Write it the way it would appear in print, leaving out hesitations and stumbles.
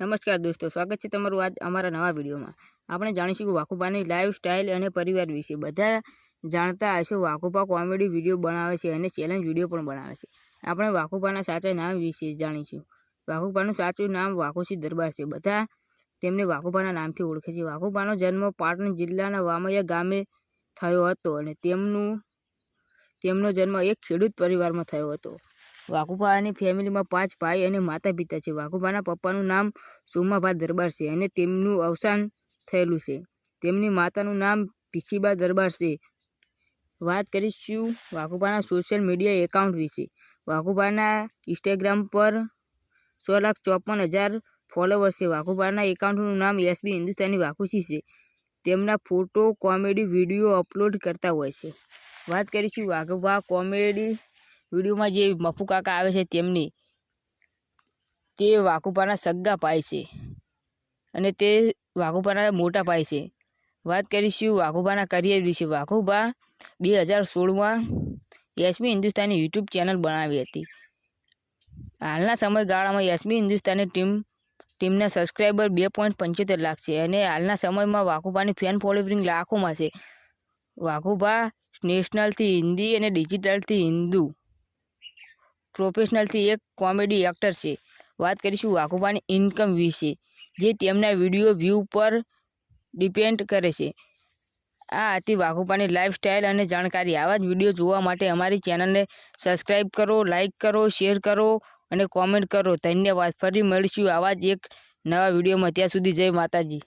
નમસ્કાર દોસ્તો, સ્વાગત છે તમારું આજ અમારા નવા વિડીયોમાં। આપણે જાણીશું કે વાકુબાની લાઈફ સ્ટાઇલ અને પરિવાર વિશે। બધા જાણતા હશો વાકુબા કોમેડી વિડીયો બનાવે છે અને ચેલેન્જ વિડીયો પણ બનાવે છે। આપણે વાકુબાના સાચા નામ વિશે જાણીશું। વાકુબાનું સાચું નામ વાકુસી દરબાર છે। બધા તેમને વાકુબાના નામથી ઓળખે છે। વાકુબાનો જન્મ પાટણ જિલ્લાના વામૈયા ગામે થયો હતો અને તેમનો જન્મ એક ખેડૂત પરિવારમાં થયો હતો। વાકુબાની ફેમિલીમાં 5 ભાઈ અને માતા પિતા છે। વાકુબાના પપ્પાનું નામ સોમાભા દરબાર છે અને તેમનું અવસાન થયેલું છે। તેમની માતાનું નામ ભીખીબા દરબાર છે। વાત કરીશું વાકુબાના સોશિયલ મીડિયા એકાઉન્ટ વિશે। વાકુબાના ઇન્સ્ટાગ્રામ પર 6,54,000 ફોલોવર્સ છે। વાકુબાના એકાઉન્ટનું નામ એસબી હિન્દુસ્તાની વાકુસી છે। તેમના ફોટો કોમેડી વિડીયો અપલોડ કરતા હોય છે। વાત કરીશું વાકુબા કોમેડી વિડીયોમાં જે મફુ કાકા આવે છે તે વાકુબાના સગ્ગા ભાઈ છે અને તે વાકુબાના મોટા ભાઈ છે। વાત કરીશું વાકુબાના કરિયર વિશે। વાકુબા 2016માં એસબી હિન્દુસ્તાની યુટ્યુબ ચેનલ બનાવી હતી। હાલના સમયગાળામાં એસબી હિન્દુસ્તાની ટીમના સબસ્ક્રાઈબર 2.75 લાખ છે અને હાલના સમયમાં વાકુબાની ફેન ફોલોવિંગ લાખોમાં છે। વાકુબા નેશનલથી હિન્દી અને ડિજિટલથી હિન્દુ પ્રોફેશનલથી એક કોમેડી એક્ટર છે। વાત કરીશું વાકુબાની ઇન્કમ વિશે, જે તેમના વિડીયો વ્યૂ પર ડિપેન્ડ કરે છે। આ હતી વાકુબાની લાઈફસ્ટાઈલ અને જાણકારી। આવા જ વિડીયો જોવા માટે અમારી ચેનલને સબસ્ક્રાઈબ કરો, લાઈક કરો, શેર કરો અને કોમેન્ટ કરો। ધન્યવાદ। ફરી મળીશું આવા જ એક નવા વિડીયોમાં। ત્યાં સુધી જય માતાજી।